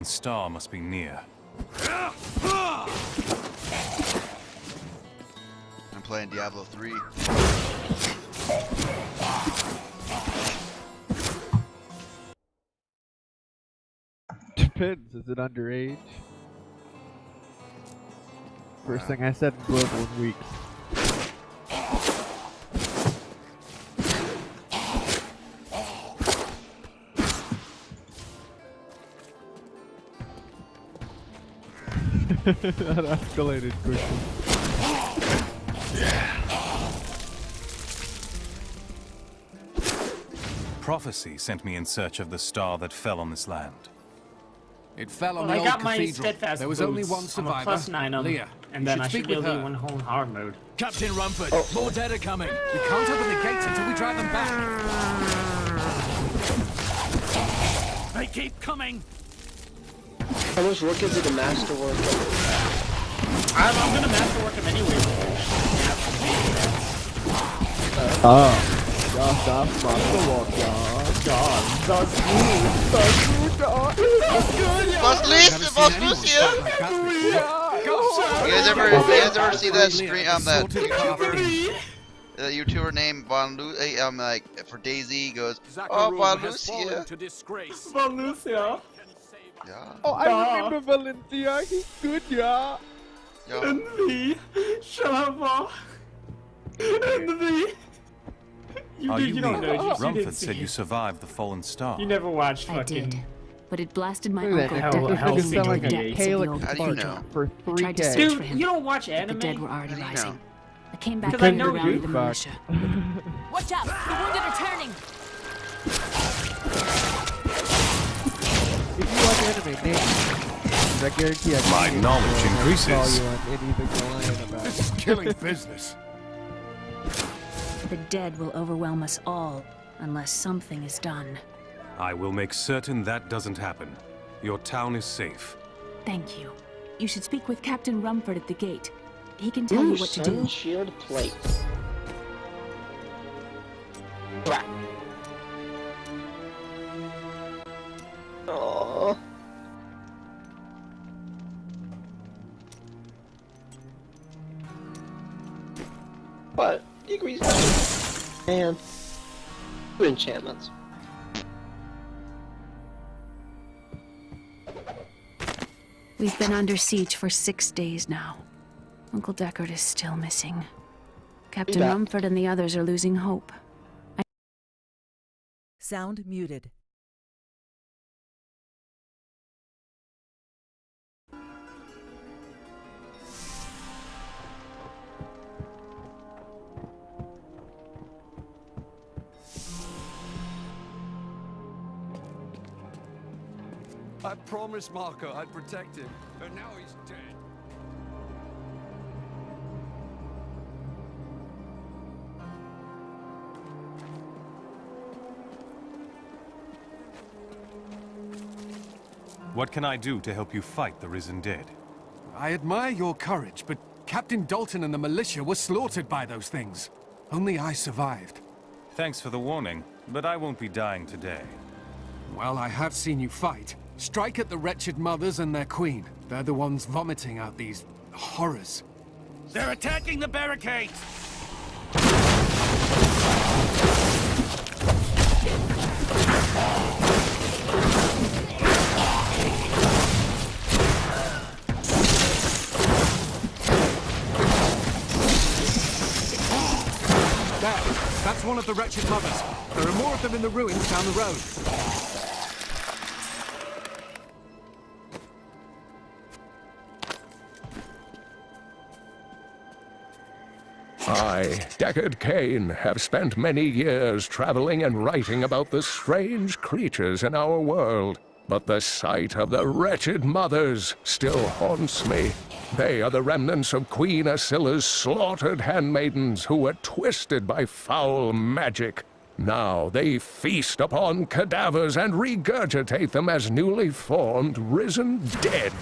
The star must be near. I'm playing Diablo 3. Depends. Is it underage? First thing I said in Global in weeks. That escalated quickly. Prophecy sent me in search of the star that fell on this land. It fell on Well, the I old got my cathedral. steadfast There was boots. only one I'm a survivor, +9 on, Leah. and You then I speak should be able with to her. one whole hard mode. Captain Rumford, more dead are coming. We can't open the gates until we drive them back. They keep coming. How much work is it a masterwork? I'm gonna masterwork him anyway. Just off Masterwalk, y'all. God, that's Was Lucia? You guys ever see that stream that YouTuber named Von Lucia? Like for DayZ goes, oh Von Lucia. Von Lucia. Yeah. Oh, I remember Valencia. He's good, yeah. Yeah. Envy. Shava. Envy. You don't know. You Rumford didn't said see. you survived the fallen star. You never watched I fucking. did, but it blasted my Look uncle at that. decades This nigga sound like a into the depths of the Calyx old How do you cathedral. know? for Tried to 3K. search for Dude, him. you don't watch The anime? dead were already How do you rising. know? I came back Because I to know rally you, the fuck. militia. Watch out! The wounded are turning! If you watch anime, Nate, I guarantee I My can knowledge call increases. you on anything you're lying about. This is killing business. The dead will overwhelm us all, unless something is done. I will make certain that doesn't happen. Your town is safe. Thank you. You should speak with Captain Rumford at the gate. He can tell you what to do. Shield plate. Aww. What? Degrees. Man. Two enchantments. We've been under siege for 6 days now. Uncle Deckard is still missing. Captain back. Rumford and the others are losing hope. Sound muted. I promised Marco I'd protect him, and now he's dead. What can I do to help you fight the risen dead? I admire your courage, but Captain Dalton and the militia were slaughtered by those things. Only I survived. Thanks for the warning, but I won't be dying today. Well, I have seen you fight. Strike at the wretched mothers and their queen. They're the ones vomiting out these horrors. They're attacking the barricades! That's one of the wretched mothers. There are more of them in the ruins down the road. I, Deckard Cain, have spent many years traveling and writing about the strange creatures in our world. But the sight of the wretched mothers still haunts me. They are the remnants of Queen Asilla's slaughtered handmaidens who were twisted by foul magic. Now they feast upon cadavers and regurgitate them as newly formed, risen dead.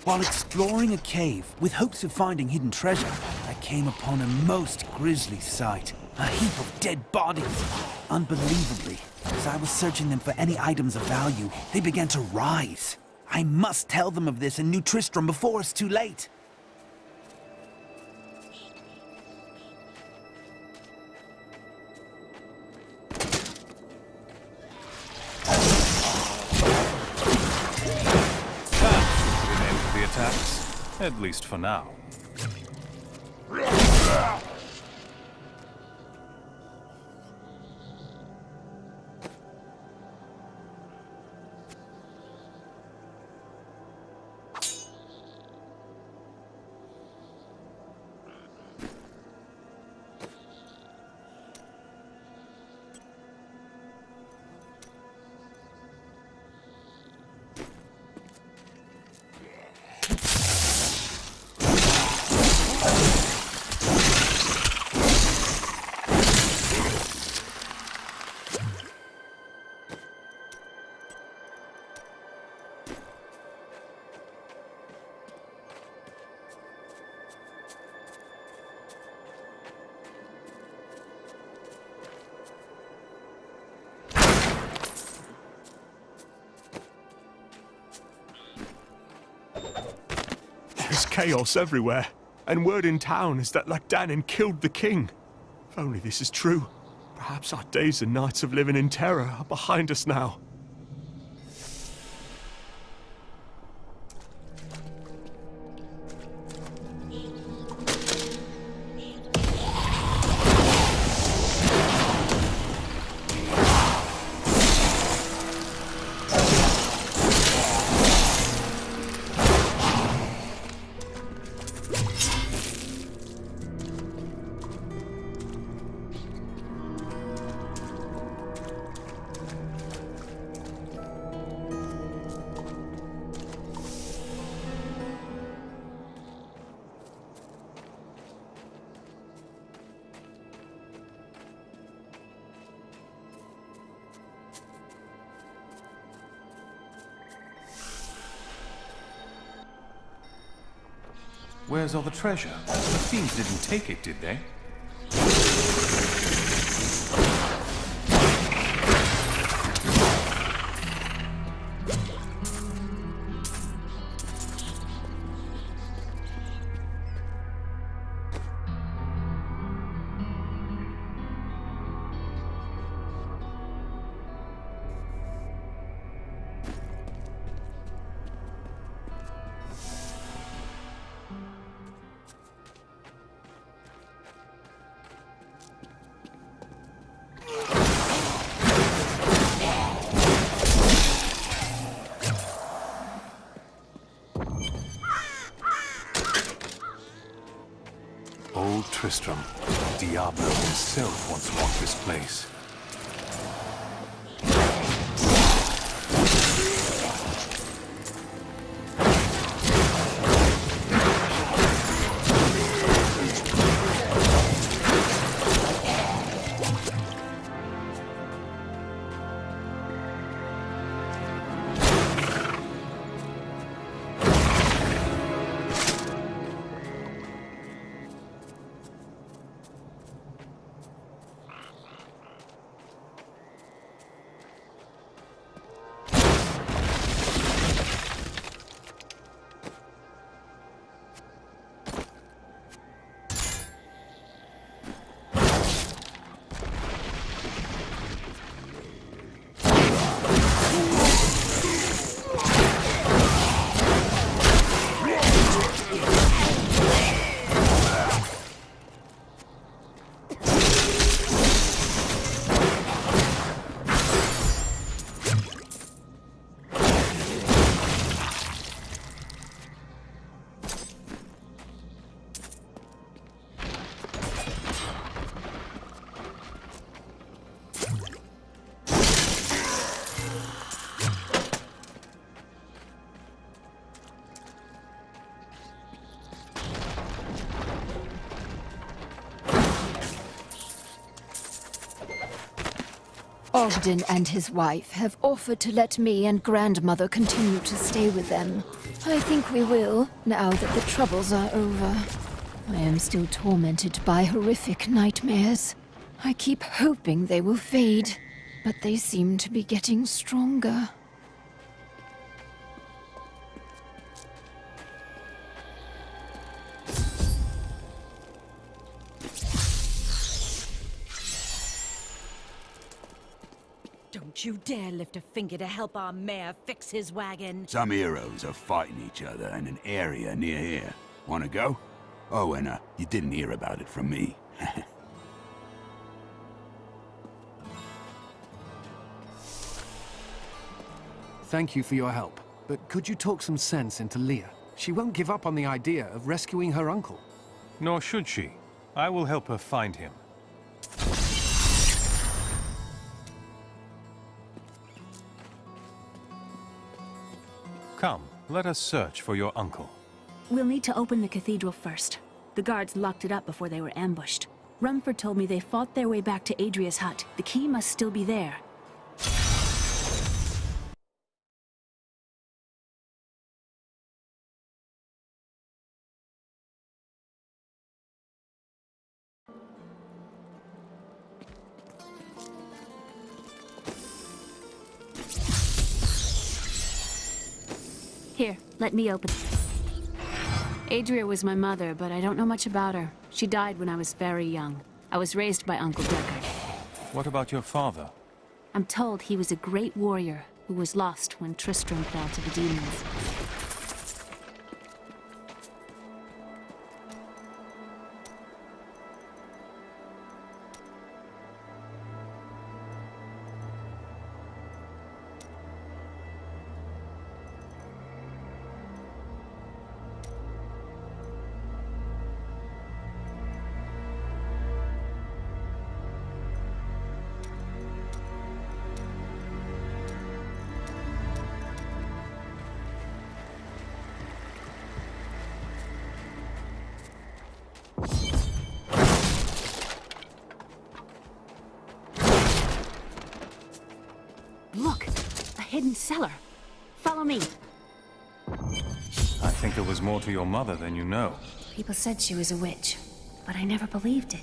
While exploring a cave with hopes of finding hidden treasure, I came upon a most grisly sight. A heap of dead bodies. Unbelievably, as I was searching them for any items of value, they began to rise. I must tell them of this in New Tristram before it's too late. The attacks, at least for now. There's chaos everywhere, and word in town is that Lacdannen killed the king. If only this is true, perhaps our days and nights of living in terror are behind us now. Where's all the treasure? The thieves didn't take it, did they? Old Tristram, Diablo himself once walked this place. Ogden and his wife have offered to let me and grandmother continue to stay with them. I think we will, now that the troubles are over. I am still tormented by horrific nightmares. I keep hoping they will fade, but they seem to be getting stronger. Don't you dare lift a finger to help our mayor fix his wagon. Some heroes are fighting each other in an area near here. Wanna go? Oh, and you didn't hear about it from me. Thank you for your help, but could you talk some sense into Leah? She won't give up on the idea of rescuing her uncle. Nor should she. I will help her find him. Come, let us search for your uncle. We'll need to open the cathedral first. The guards locked it up before they were ambushed. Rumford told me they fought their way back to Adria's hut. The key must still be there. Here, let me open. Adria was my mother, but I don't know much about her. She died when I was very young. I was raised by Uncle Deckard. What about your father? I'm told he was a great warrior who was lost when Tristram fell to the demons. Look! A hidden cellar! Follow me! I think there was more to your mother than you know. People said she was a witch, but I never believed it.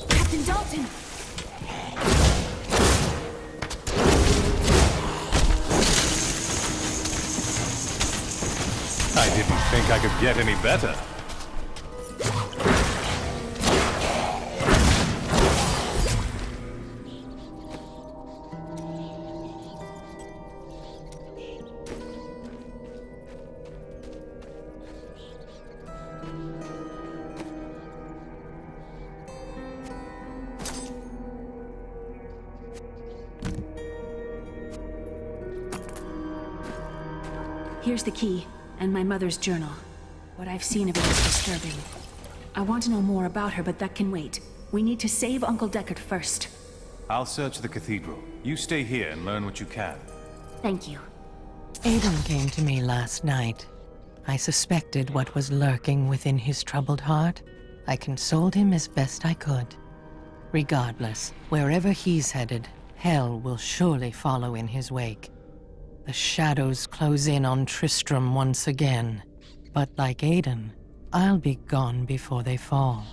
Captain Dalton! I didn't think I could get any better. Here's the key, and my mother's journal. What I've seen of it is disturbing. I want to know more about her, but that can wait. We need to save Uncle Deckard first. I'll search the cathedral. You stay here and learn what you can. Thank you. Aiden came to me last night. I suspected what was lurking within his troubled heart. I consoled him as best I could. Regardless, wherever he's headed, hell will surely follow in his wake. The shadows close in on Tristram once again. But like Aiden, I'll be gone before they fall.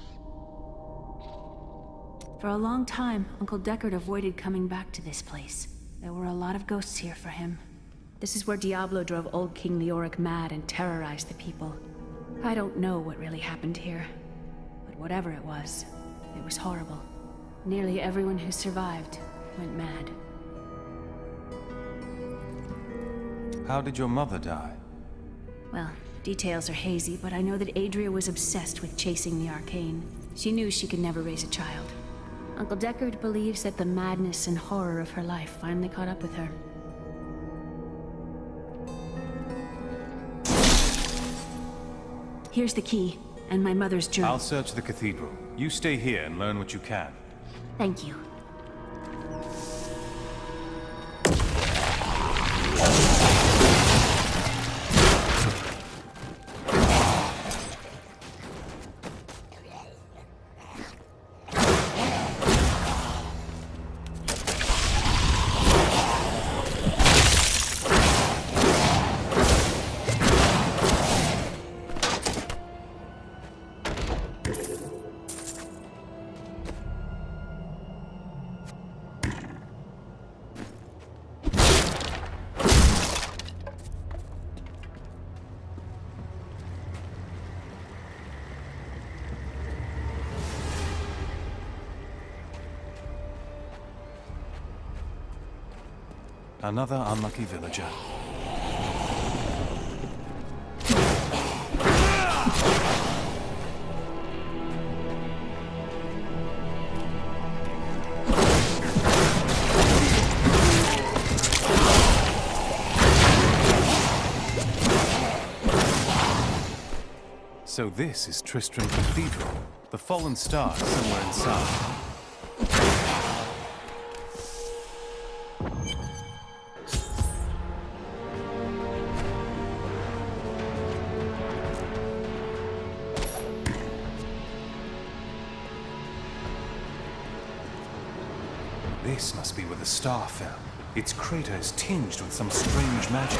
For a long time, Uncle Deckard avoided coming back to this place. There were a lot of ghosts here for him. This is where Diablo drove old King Leoric mad and terrorized the people. I don't know what really happened here, but whatever it was horrible. Nearly everyone who survived went mad. How did your mother die? Well, details are hazy, but I know that Adria was obsessed with chasing the arcane. She knew she could never raise a child. Uncle Deckard believes that the madness and horror of her life finally caught up with her. Here's the key, and my mother's journal. I'll search the cathedral. You stay here and learn what you can. Thank you. Another unlucky villager. So this is Tristram Cathedral. The fallen star somewhere inside. This must be where the star fell. Its crater is tinged with some strange magic.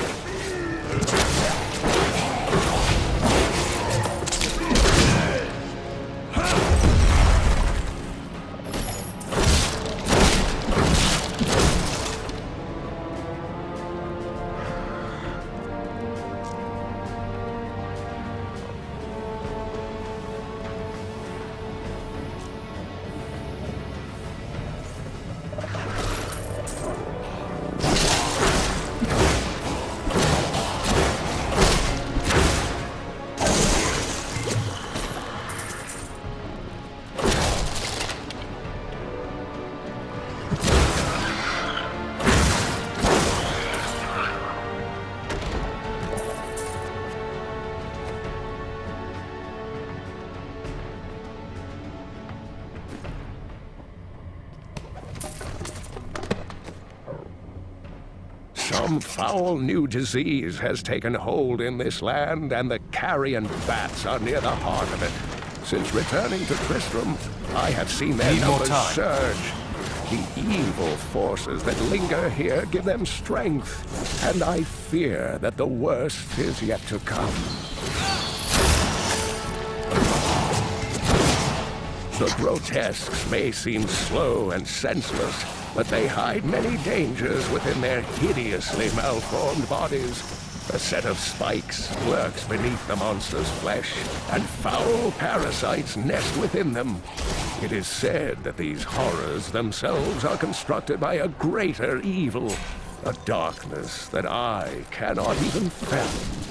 Some foul new disease has taken hold in this land, and the carrion bats are near the heart of it. Since returning to Tristram, I have seen their numbers surge. The evil forces that linger here give them strength, and I fear that the worst is yet to come. The grotesques may seem slow and senseless, but they hide many dangers within their hideously malformed bodies. A set of spikes lurks beneath the monster's flesh, and foul parasites nest within them. It is said that these horrors themselves are constructed by a greater evil, a darkness that I cannot even fathom.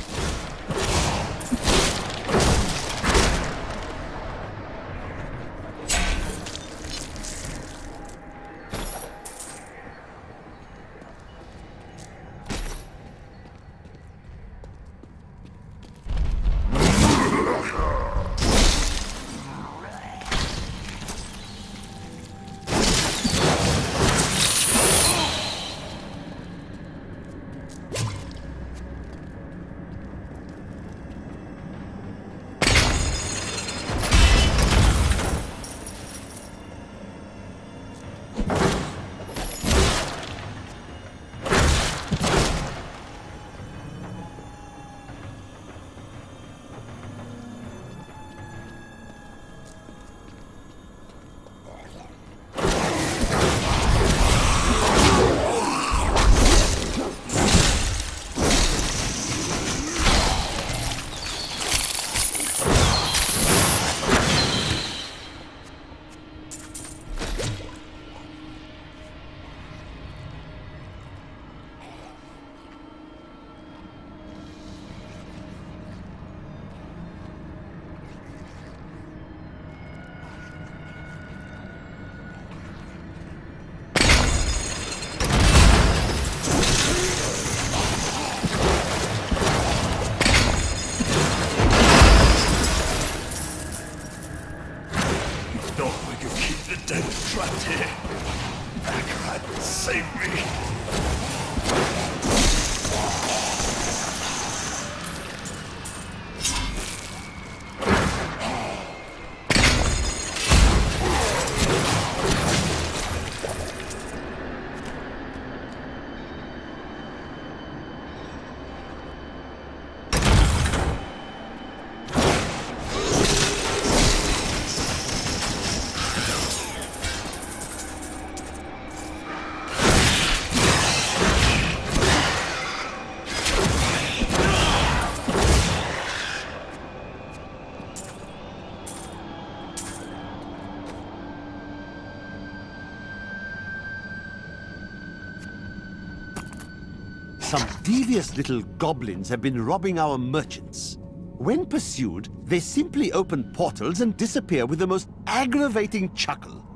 Some devious little goblins have been robbing our merchants. When pursued, they simply open portals and disappear with the most aggravating chuckle.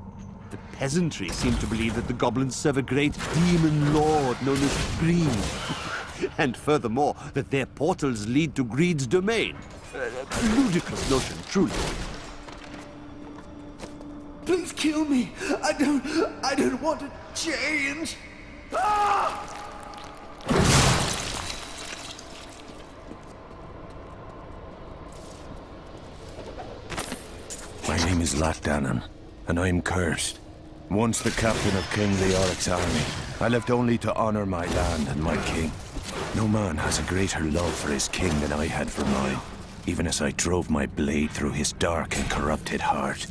The peasantry seem to believe that the goblins serve a great demon lord known as Greed. And furthermore, that their portals lead to Greed's domain. Ludicrous notion, truly. Please kill me. I don't want to change. Ah! My name is Latdanan, and I'm cursed. Once the captain of King Leoric's army, I left only to honor my land and my king. No man has a greater love for his king than I had for mine, even as I drove my blade through his dark and corrupted heart.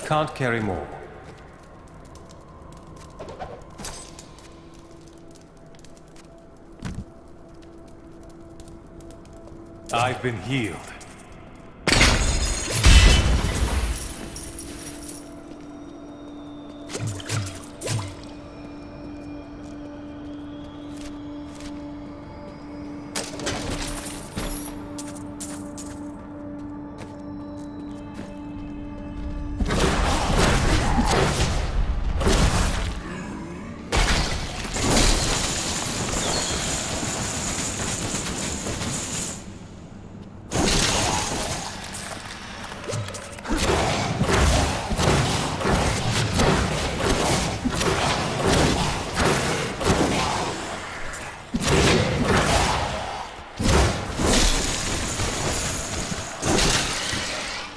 Can't carry more. I've been healed.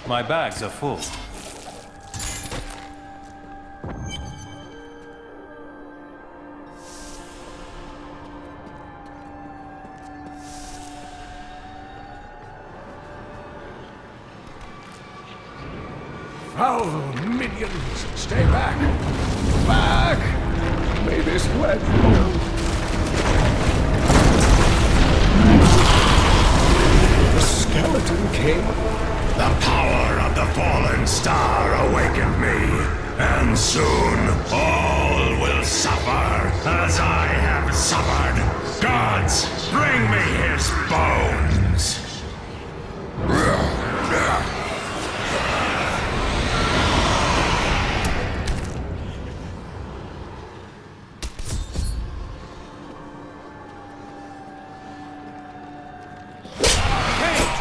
My bags are full. Foul minions, stay back! Back! May this bled you. The Skeleton King? The power of the fallen star awakened me, and soon all will suffer as I have suffered. Gods, bring me his bones!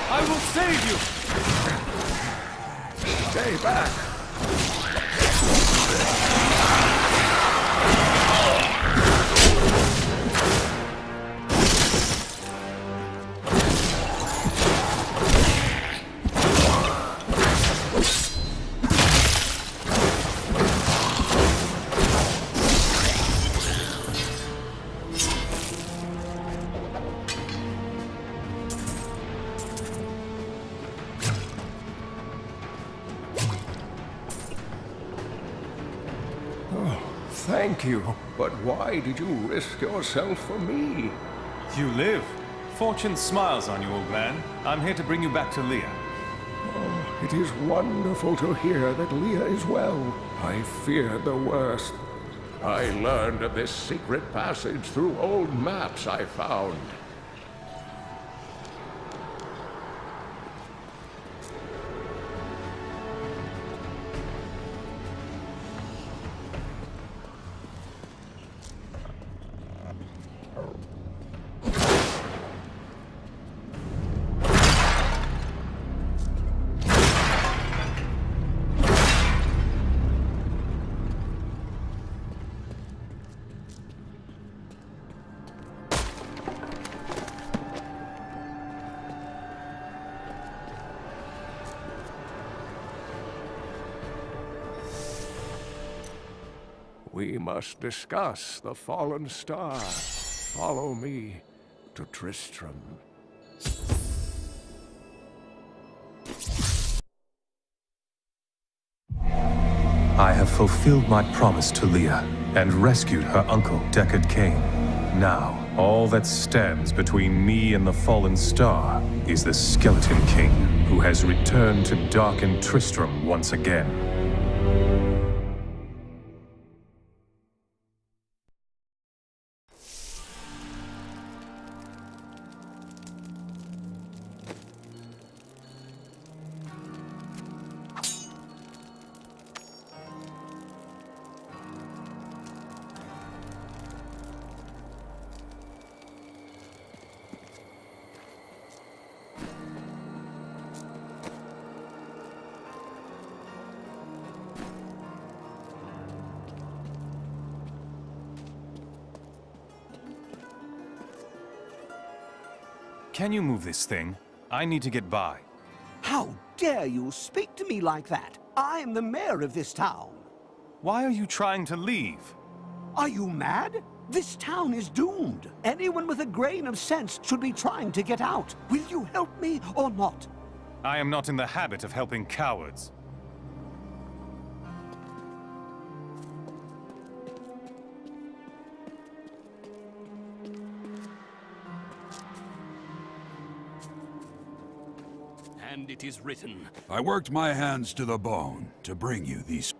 I will save you! Stay back! Thank you, but why did you risk yourself for me? You live. Fortune smiles on you, old man. I'm here to bring you back to Leah. Oh, it is wonderful to hear that Leah is well. I feared the worst. I learned of this secret passage through old maps I found. We must discuss the fallen star. Follow me to Tristram. I have fulfilled my promise to Leah and rescued her uncle, Deckard Cain. Now, all that stands between me and the fallen star is the Skeleton King, who has returned to darken Tristram once again. Can you move this thing? I need to get by. How dare you speak to me like that? I am the mayor of this town. Why are you trying to leave? Are you mad? This town is doomed. Anyone with a grain of sense should be trying to get out. Will you help me or not? I am not in the habit of helping cowards. And it is written, I worked my hands to the bone to bring you these.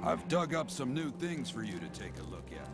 I've dug up some new things for you to take a look at.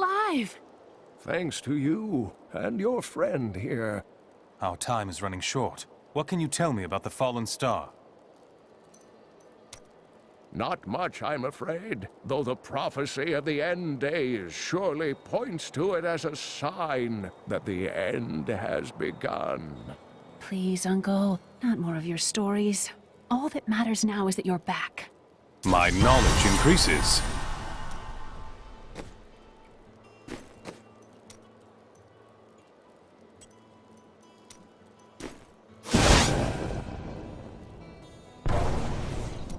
alive! Thanks to you and your friend here. Our time is running short. What can you tell me about the fallen star? Not much, I'm afraid, though the prophecy of the end days surely points to it as a sign that the end has begun. Please, Uncle, not more of your stories. All that matters now is that you're back. My knowledge increases.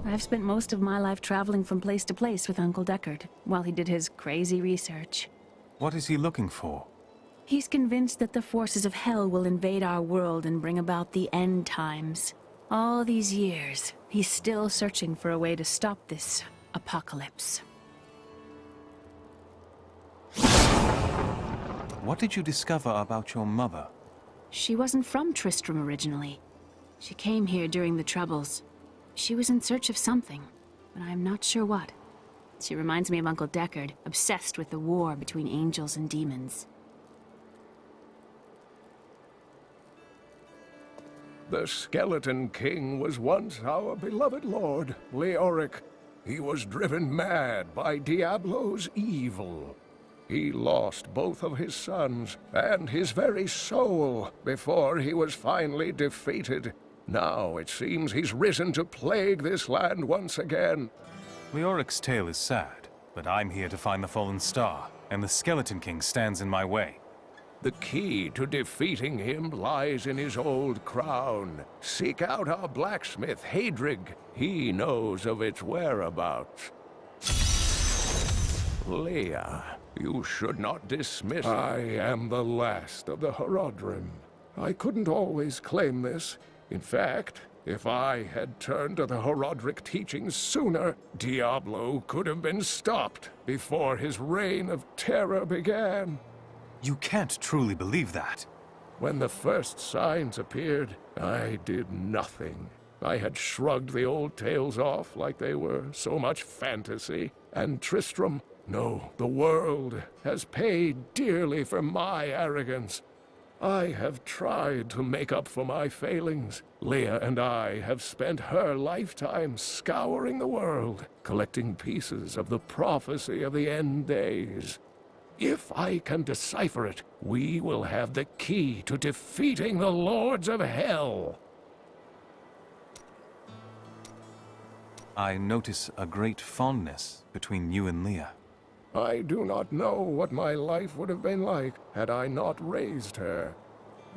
I've spent most of my life traveling from place to place with Uncle Deckard, while he did his crazy research. What is he looking for? He's convinced that the forces of hell will invade our world and bring about the end times. All these years, he's still searching for a way to stop this apocalypse. What did you discover about your mother? She wasn't from Tristram originally. She came here during the Troubles. She was in search of something, but I'm not sure what. She reminds me of Uncle Deckard, obsessed with the war between angels and demons. The Skeleton King was once our beloved lord, Leoric. He was driven mad by Diablo's evil. He lost both of his sons and his very soul before he was finally defeated. Now it seems he's risen to plague this land once again. Leoric's tale is sad, but I'm here to find the fallen star, and the Skeleton King stands in my way. The key to defeating him lies in his old crown. Seek out our blacksmith, Hadrig. He knows of its whereabouts. Leia, you should not dismiss. I am the last of the Horadrim. I couldn't always claim this. In fact, if I had turned to the Horadric teachings sooner, Diablo could have been stopped before his reign of terror began. You can't truly believe that. When the first signs appeared, I did nothing. I had shrugged the old tales off like they were so much fantasy. And Tristram, no, the world has paid dearly for my arrogance. I have tried to make up for my failings. Leia and I have spent her lifetime scouring the world, collecting pieces of the prophecy of the end days. If I can decipher it, we will have the key to defeating the Lords of Hell. I notice a great fondness between you and Leia. I do not know what my life would have been like had I not raised her.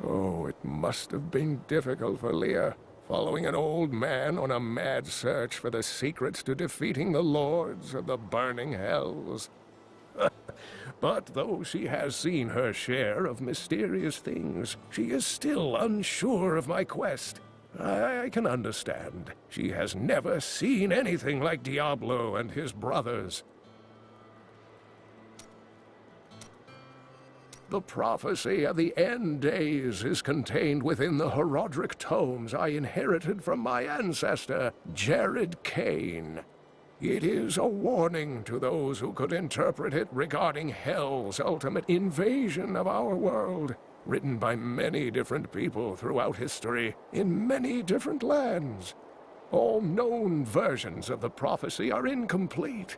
Oh, it must have been difficult for Leia, following an old man on a mad search for the secrets to defeating the Lords of the Burning Hells. But though she has seen her share of mysterious things, she is still unsure of my quest. I can understand. She has never seen anything like Diablo and his brothers. The prophecy of the end days is contained within the Horadric tomes I inherited from my ancestor, Jared Kane. It is a warning to those who could interpret it regarding Hell's ultimate invasion of our world, written by many different people throughout history, in many different lands. All known versions of the prophecy are incomplete.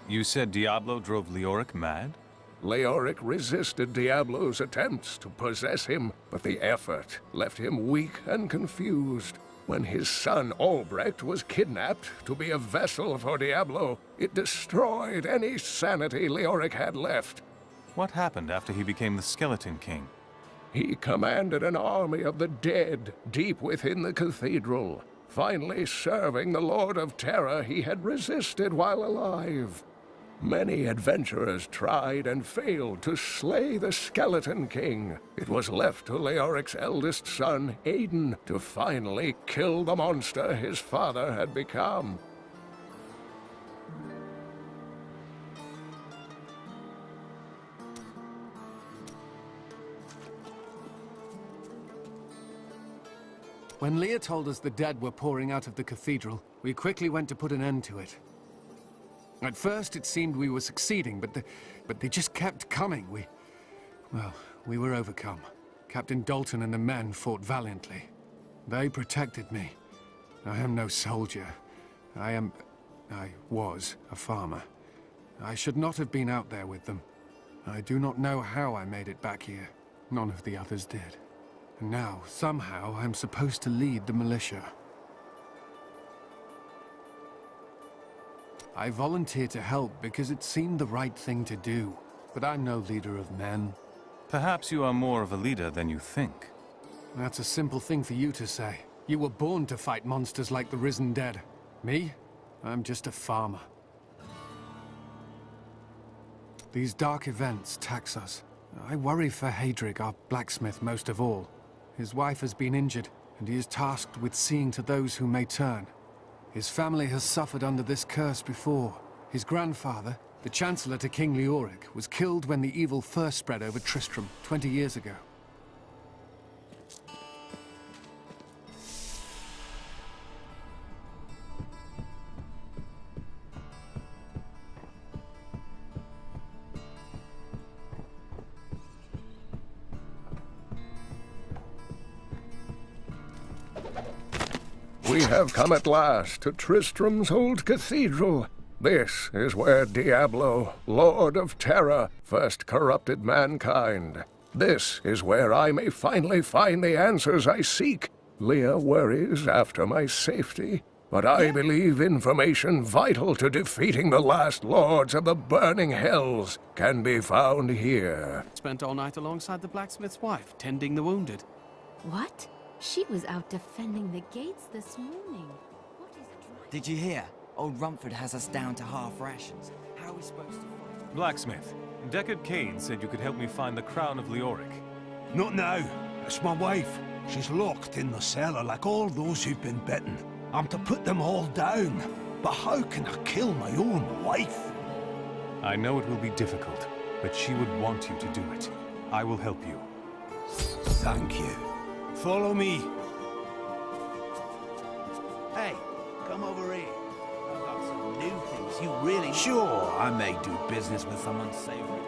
You said Diablo drove Leoric mad? Leoric resisted Diablo's attempts to possess him, but the effort left him weak and confused. When his son Albrecht was kidnapped to be a vessel for Diablo, it destroyed any sanity Leoric had left. What happened after he became the Skeleton King? He commanded an army of the dead deep within the cathedral, finally serving the Lord of Terror he had resisted while alive. Many adventurers tried and failed to slay the Skeleton King. It was left to Leoric's eldest son, Aiden, to finally kill the monster his father had become. When Leah told us the dead were pouring out of the cathedral, we quickly went to put an end to it. At first, it seemed we were succeeding, but they just kept coming. We were overcome. Captain Dalton and the men fought valiantly. They protected me. I am no soldier. I was a farmer. I should not have been out there with them. I do not know how I made it back here. None of the others did. And now, somehow, I'm supposed to lead the militia. I volunteered to help because it seemed the right thing to do. But I'm no leader of men. Perhaps you are more of a leader than you think. That's a simple thing for you to say. You were born to fight monsters like the Risen Dead. Me? I'm just a farmer. These dark events tax us. I worry for Heydrich, our blacksmith, most of all. His wife has been injured, and he is tasked with seeing to those who may turn. His family has suffered under this curse before. His grandfather, the Chancellor to King Leoric, was killed when the evil first spread over Tristram 20 years ago. We have come at last to Tristram's old cathedral. This is where Diablo, Lord of Terror, first corrupted mankind. This is where I may finally find the answers I seek. Leah worries after my safety, but I believe information vital to defeating the last lords of the burning hells can be found here. Spent all night alongside the blacksmith's wife, tending the wounded. What? She was out defending the gates this morning. What is driving? Did you hear? Old Rumford has us down to half rations. How are we supposed to fight? Blacksmith, Deckard Cain said you could help me find the crown of Leoric. Not now. It's my wife. She's locked in the cellar like all those who've been bitten. I'm to put them all down. But how can I kill my own wife? I know it will be difficult, but she would want you to do it. I will help you. Thank you. Follow me. Hey, come over here. I've got some new things you really... Sure, I may do business with some unsavory.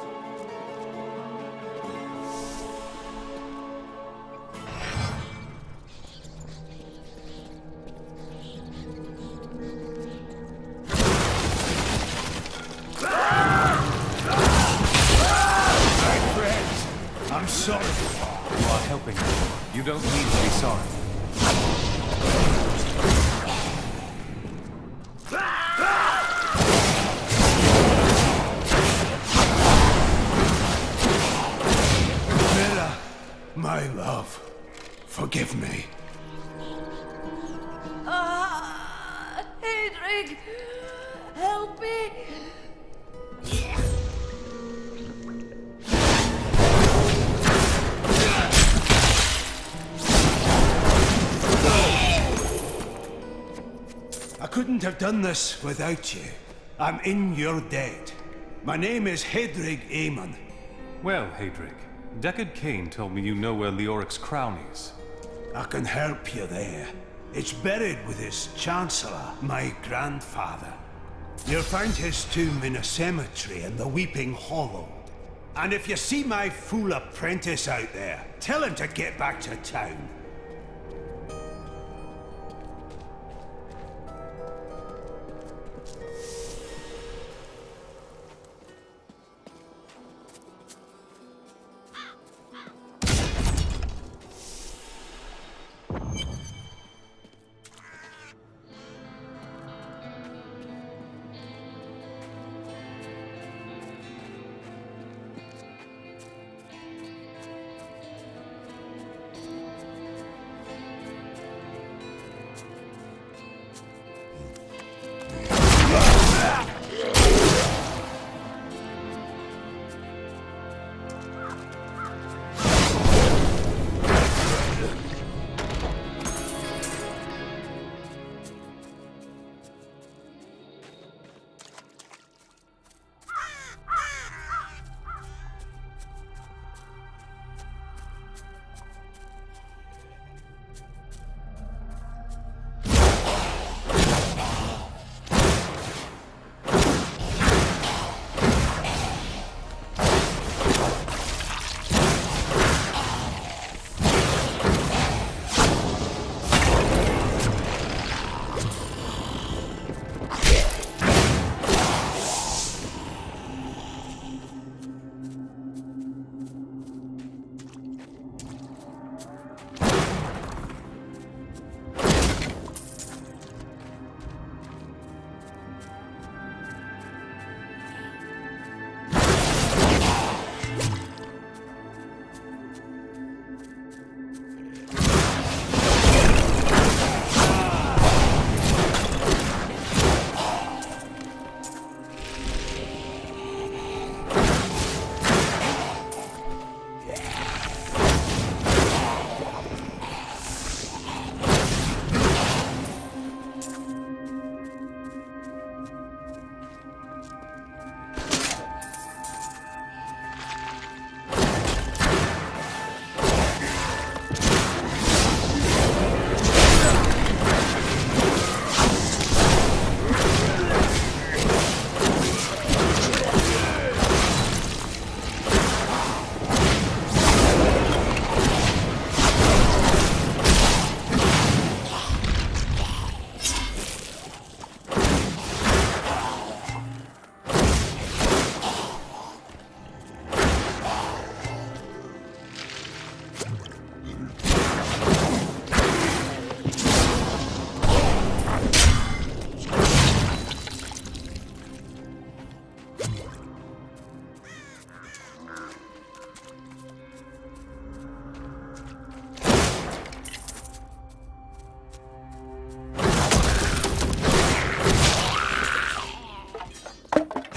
My friends, I'm sorry. You are helping me. You don't need to be sorry. Mira, my love, forgive me. Heydrich! Help me! I couldn't have done this without you. I'm in your debt. My name is Heydrich Aemon. Well, Heydrich, Deckard Cain told me you know where Leoric's crown is. I can help you there. It's buried with his Chancellor, my grandfather. You'll find his tomb in a cemetery in the Weeping Hollow. And if you see my fool apprentice out there, tell him to get back to town.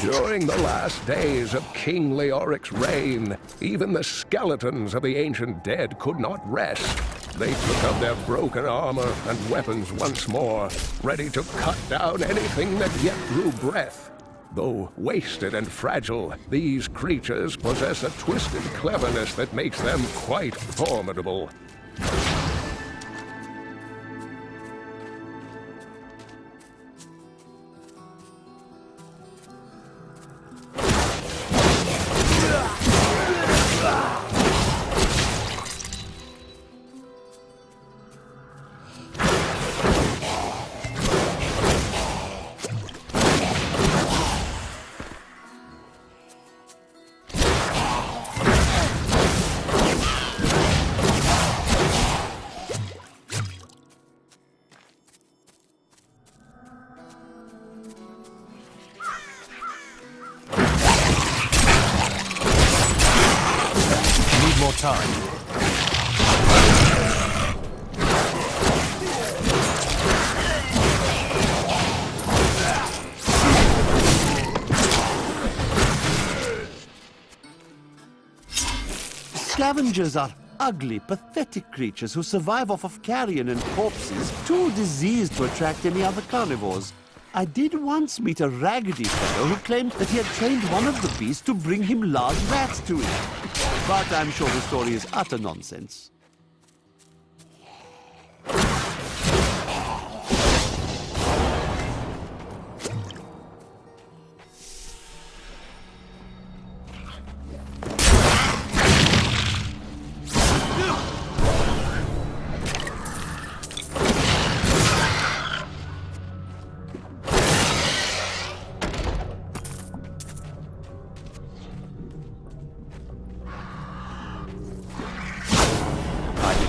During the last days of King Leoric's reign, even the skeletons of the ancient dead could not rest. They took up their broken armor and weapons once more, ready to cut down anything that yet drew breath. Though wasted and fragile, these creatures possess a twisted cleverness that makes them quite formidable. More time. Scavengers are ugly, pathetic creatures who survive off of carrion and corpses, too diseased to attract any other carnivores. I did once meet a raggedy fellow who claimed that he had trained one of the beasts to bring him large rats to eat. But I'm sure the story is utter nonsense.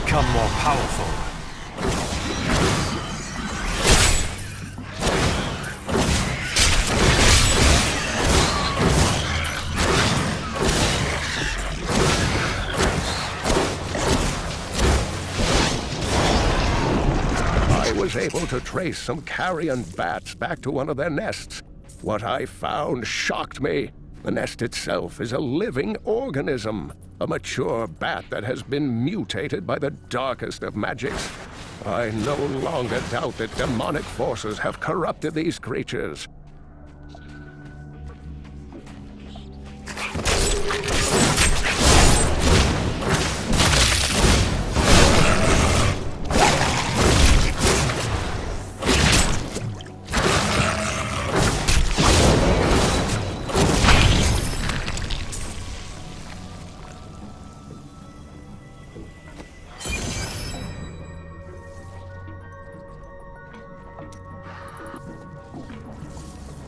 Become more powerful. I was able to trace some carrion bats back to one of their nests. What I found shocked me. The nest itself is a living organism, a mature bat that has been mutated by the darkest of magics. I no longer doubt that demonic forces have corrupted these creatures.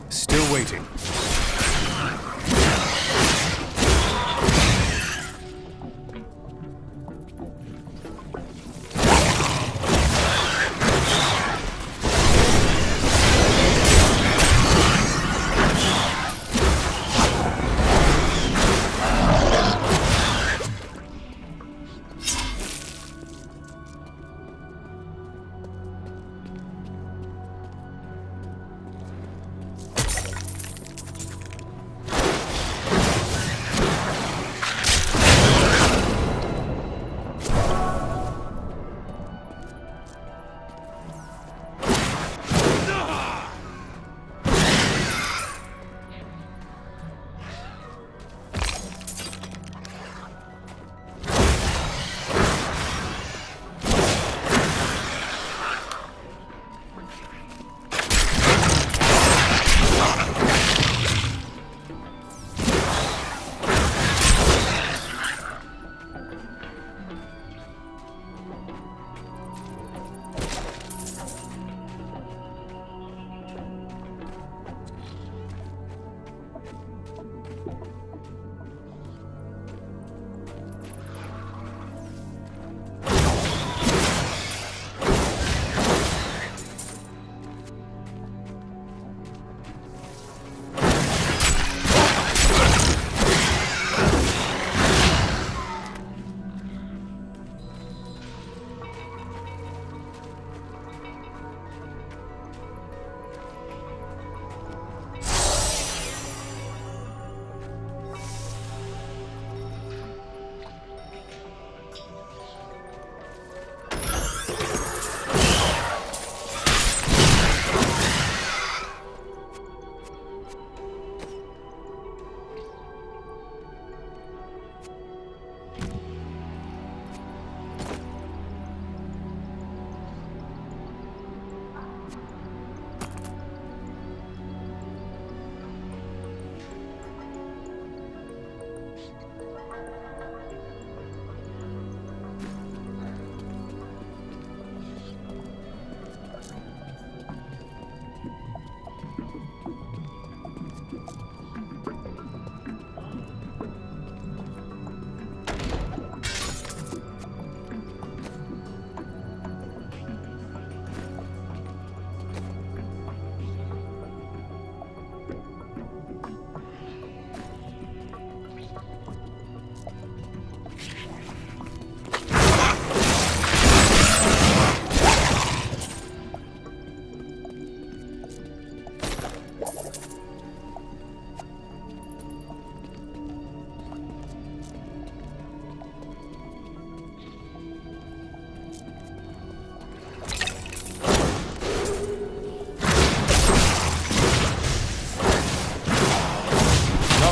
Still waiting.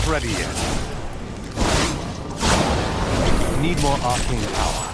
not ready yet. Need more arcane power.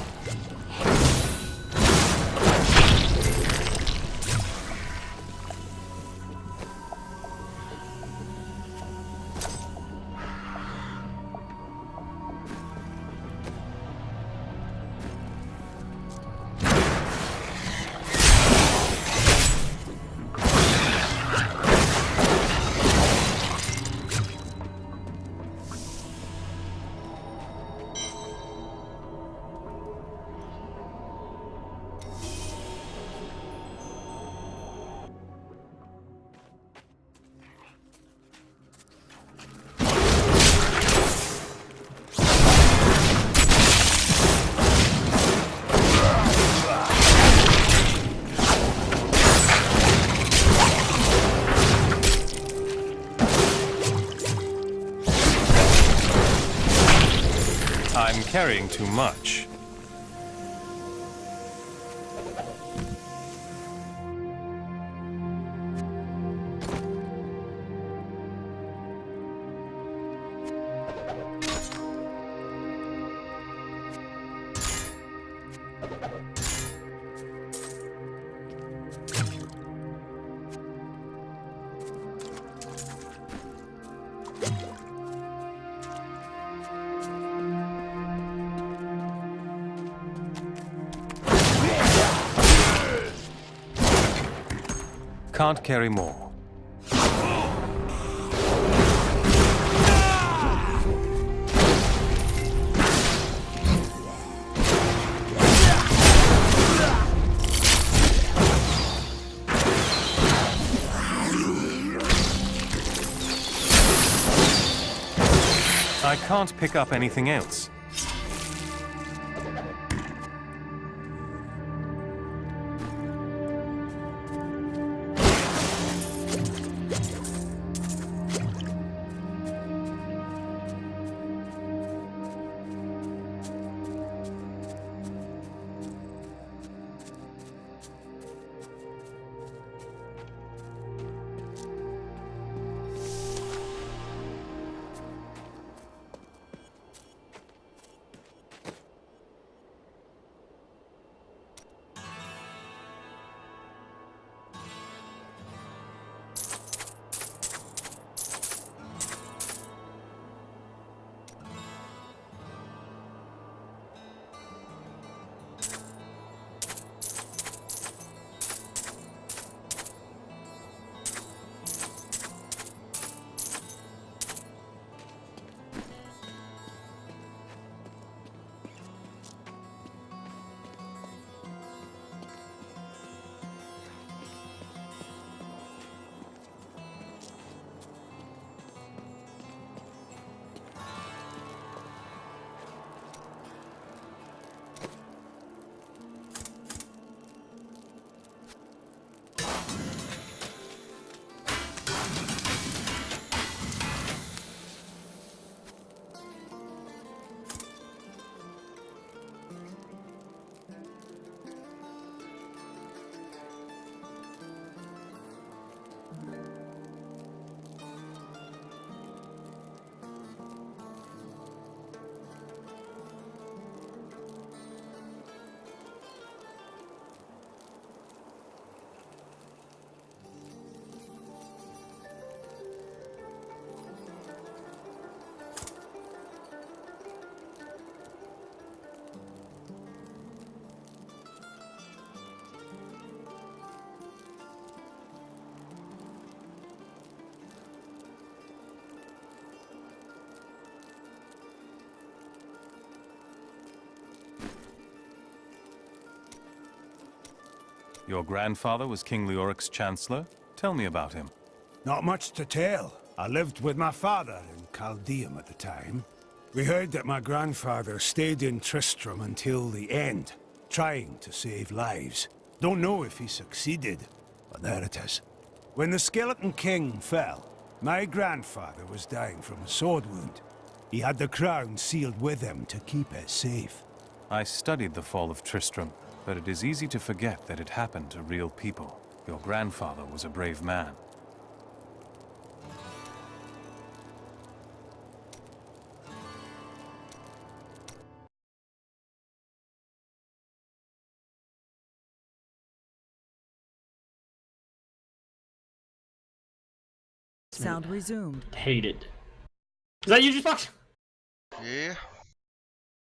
I'm carrying too much. Can't carry more. I can't pick up anything else. Your grandfather was King Leoric's chancellor? Tell me about him. Not much to tell. I lived with my father in Caldeum at the time. We heard that my grandfather stayed in Tristram until the end, trying to save lives. Don't know if he succeeded, but there it is. When the Skeleton King fell, my grandfather was dying from a sword wound. He had the crown sealed with him to keep it safe. I studied the fall of Tristram, but it is easy to forget that it happened to real people. Your grandfather was a brave man. Sound resumed. Hated. Is that you, just Fox? Yeah.